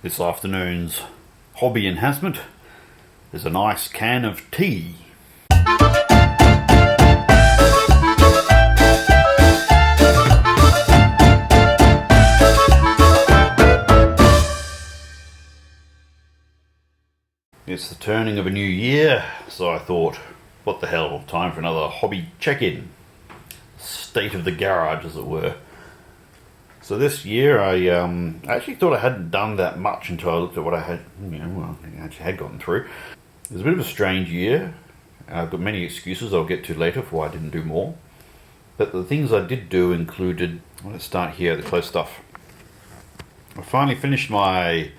This afternoon's hobby enhancement is a nice can of tea. It's the turning of a new year, so I thought, what the hell, time for another hobby check-in. State of the garage, as it were. So this year I actually thought I hadn't done that much until I looked at what I had, I actually had gotten through. It was a bit of a strange year. I've got many excuses I'll get to later for why I didn't do more. But the things I did do included, let's start here, the close stuff. I finally finished my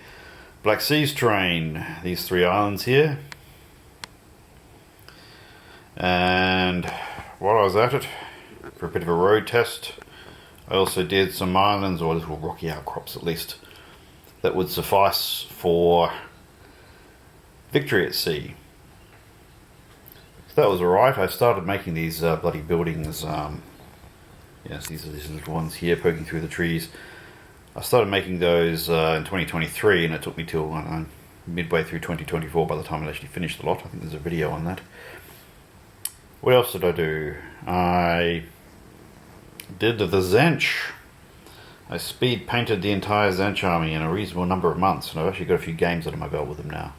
Black Seas terrain, these 3 islands here. And while I was at it, for a bit of a road test, I also did some islands, or little rocky outcrops at least, that would suffice for victory at sea. So that was alright. I started making these bloody buildings. Yes, these are these little ones here poking through the trees. I started making those in 2023, and it took me till midway through 2024 by the time I actually finished the lot. I think there's a video on that. What else did I do? I did the Zench. I speed painted the entire Zench army in a reasonable number of months, and I've actually got a few games under my belt with them now.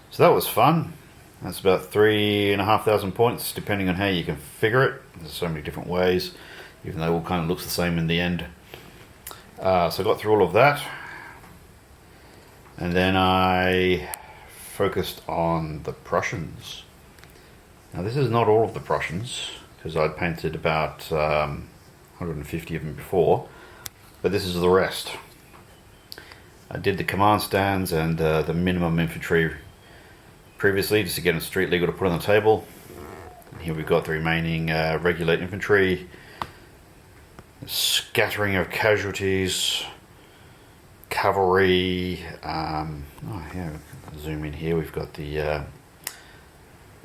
So that was fun. That's about 3,500 points, depending on how you configure it. There's so many different ways, even though it all kind of looks the same in the end. So I got through all of that, and then I focused on the Prussians. Now this is not all of the Prussians, because I'd painted about 150 of them before, but this is the rest. I did the command stands and the minimum infantry previously, just to get them street legal to put on the table. And here we've got the remaining regular infantry, scattering of casualties, cavalry. Zoom in here. We've got the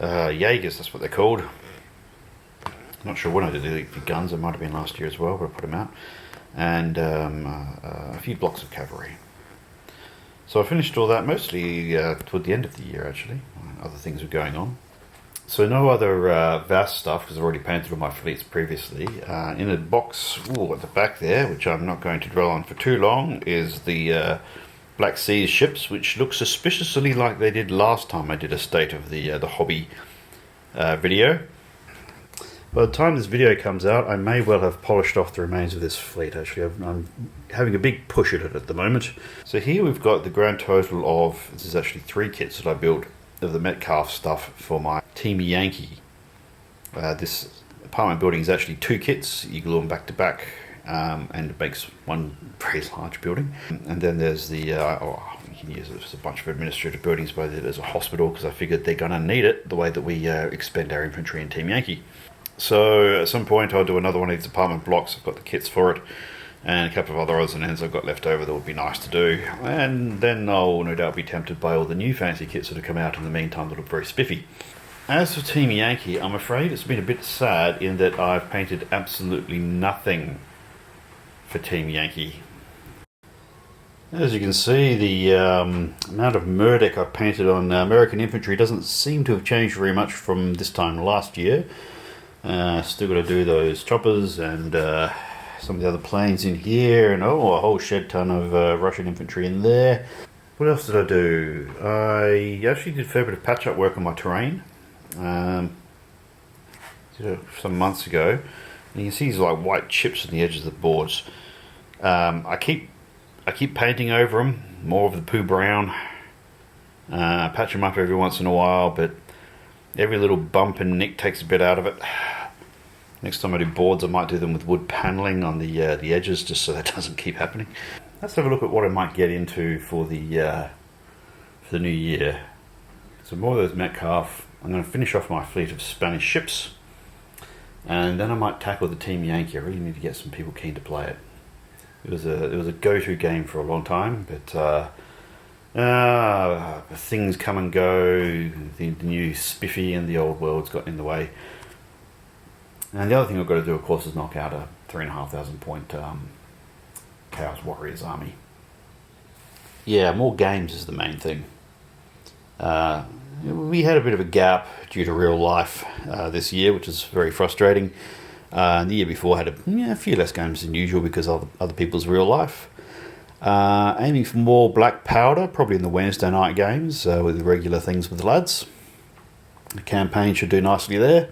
Jaegers, that's what they're called. Not sure when I did the guns, it might have been last year as well, but I put them out. And a few blocks of cavalry. So I finished all that mostly toward the end of the year, actually. Other things were going on. So no other vast stuff, because I've already painted all my fleets previously. In a box at the back there, which I'm not going to dwell on for too long, is the Black Seas ships, which look suspiciously like they did last time I did a state of the hobby video. By the time this video comes out, I may well have polished off the remains of this fleet. Actually, I'm having a big push at it at the moment. So here we've got the grand total of, this is actually 3 kits that I built of the Metcalf stuff for my Team Yankee. This apartment building is actually 2 kits. You glue them back to back, and it makes one very large building. And then there's the, you can use it as a bunch of administrative buildings, but I did it as a hospital because I figured they're going to need it the way that we expend our infantry in Team Yankee. So at some point I'll do another one of these apartment blocks. I've got the kits for it, and a couple of other odds and ends I've got left over that would be nice to do. And then I'll no doubt be tempted by all the new fancy kits that have come out in the meantime that look very spiffy. As for Team Yankee, I'm afraid it's been a bit sad in that I've painted absolutely nothing for Team Yankee. As you can see, the amount of Murdoch I've painted on American infantry doesn't seem to have changed very much from this time last year. Still got to do those choppers and some of the other planes in here, and a whole shed ton of Russian infantry in there. What else did I do? I actually did a fair bit of patch-up work on my terrain. Did it some months ago. And you can see these like white chips on the edges of the boards. I keep painting over them, more of the poo brown. Patch them up every once in a while, but every little bump and nick takes a bit out of it. Next time I do boards, I might do them with wood paneling on the edges, just so that doesn't keep happening. Let's have a look at what I might get into for the new year. So more of those Metcalf. I'm going to finish off my fleet of Spanish ships, and then I might tackle the Team Yankee. I really need to get some people keen to play it. It was a go-to game for a long time, but things come and go. The new spiffy and the old world's got in the way. And the other thing I've got to do, of course, is knock out a 3,500 point Chaos Warriors army. Yeah, more games is the main thing. We had a bit of a gap due to real life this year, which is very frustrating. And the year before had a few less games than usual because of other people's real life. Aiming for more black powder, probably in the Wednesday night games with the regular things with the lads. The campaign should do nicely there.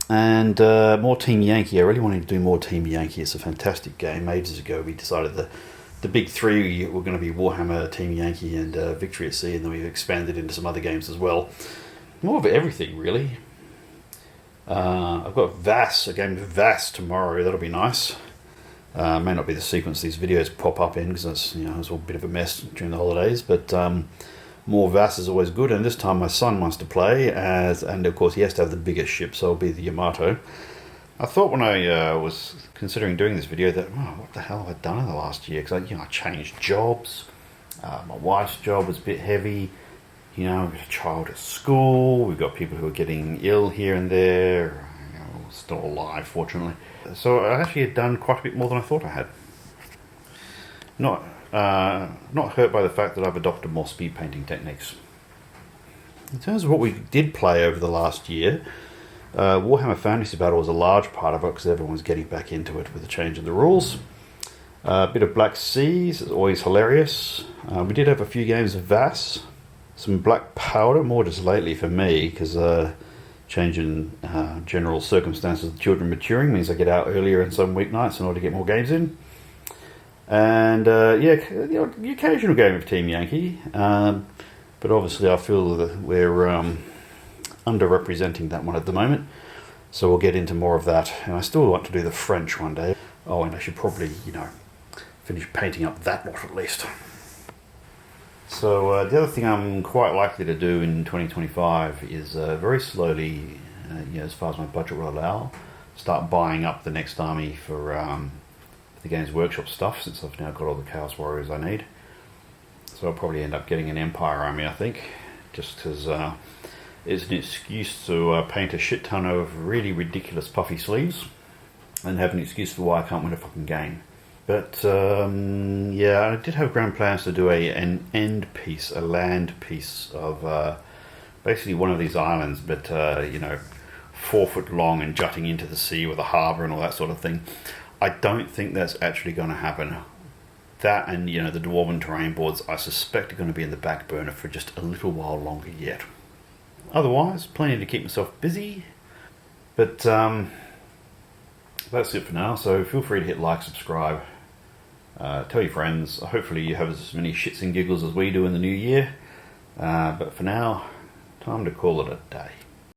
And more Team Yankee. I really wanted to do more Team Yankee. It's a fantastic game. Ages ago we decided the big three were going to be Warhammer, Team Yankee and Victory at Sea, and then we've expanded into some other games as well. More of everything, really. I've got a game of VAS tomorrow. That'll be nice. May not be the sequence these videos pop up in because it's all a bit of a mess during the holidays, but more VAS is always good, and this time my son wants to play, and of course he has to have the biggest ship, so it'll be the Yamato. I thought when I was considering doing this video that, what the hell have I done in the last year? Because I changed jobs. My wife's job was a bit heavy. We've got a child at school. We've got people who are getting ill here and there. Still alive, fortunately. So I actually had done quite a bit more than I thought I had. Not hurt by the fact that I've adopted more speed painting techniques. In terms of what we did play over the last year, Warhammer Fantasy Battle was a large part of it because everyone was getting back into it with the change in the rules. A bit of Black Seas is always hilarious. We did have a few games of VAS. Some black powder, more just lately for me, because change in general circumstances of the children maturing means I get out earlier on some weeknights in order to get more games in. And the occasional game of Team Yankee. But obviously I feel that we're underrepresenting that one at the moment. So we'll get into more of that. And I still want to do the French one day. Oh, and I should probably, finish painting up that lot at least. So the other thing I'm quite likely to do in 2025 is very slowly, as far as my budget will allow, start buying up the next army for the Games Workshop stuff, since I've now got all the Chaos Warriors I need. So I'll probably end up getting an Empire army, I think, just because it's an excuse to paint a shit ton of really ridiculous puffy sleeves and have an excuse for why I can't win a fucking game. But I did have grand plans to do an end piece, a land piece of basically one of these islands, but 4 foot long and jutting into the sea with a harbour and all that sort of thing. I don't think that's actually going to happen. That and the Dwarven terrain boards I suspect are going to be in the back burner for just a little while longer yet. Otherwise, plenty to keep myself busy. But that's it for now. So feel free to hit like, subscribe. Tell your friends. Hopefully you have as many shits and giggles as we do in the new year. But for now, time to call it a day.